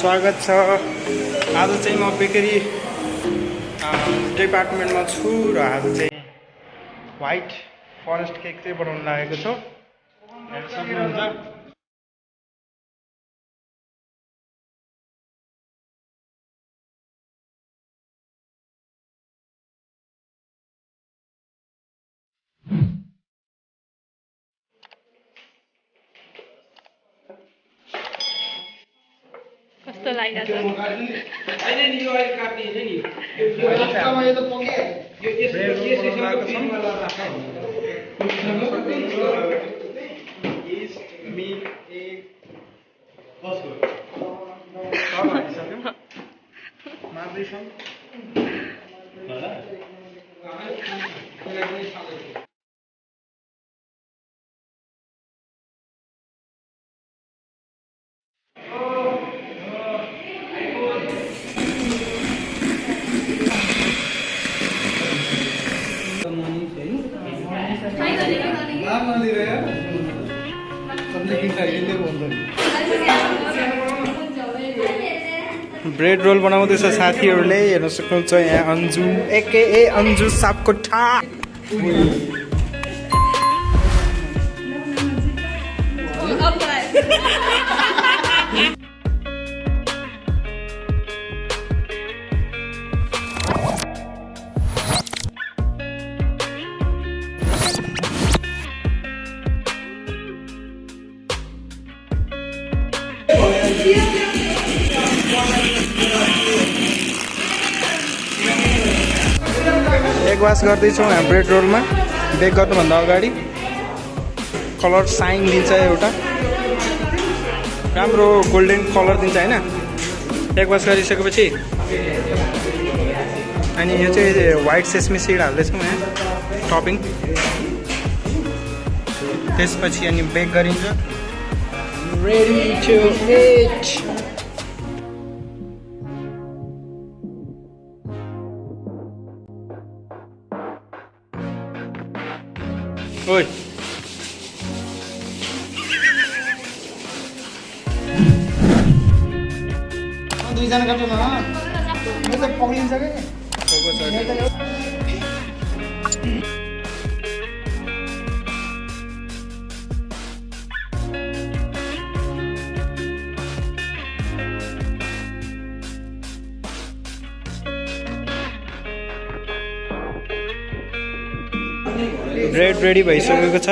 स्वागत छ। आज चाहिँ म बेकरी डिपार्टमेन्टमा छु र आज चाहिँ व्हाइट फरेस्ट केक चाहिँ बनाउन लागेको छु। हेर्न सक्नुहुन्छ। कस्तो लागिरहेछ? ब्रेड रोल बनाउँदैछ साथीहरूले। हेर्न सक्नुहुन्छ यहाँ अन्जु एकेए अन्जु सापकोटा। एग वास गर्दैछौँ यहाँ ब्रेड रोलमा। बेक गर्नुभन्दा अगाडि कलर साइन दिन्छ, एउटा राम्रो गोल्डन कलर दिन्छ होइन। एग वास गरिसकेपछि अनि यो चाहिँ व्हाइट सेसमी सिड हाल्दैछौँ यहाँ टपिङ। त्यसपछि अनि बेक गरिन्छ। Ready to eat. ओइ दुईजना काट्नु न, यो त पक्रिन्छ कि। ब्रेड रेडी भइसकेको छ।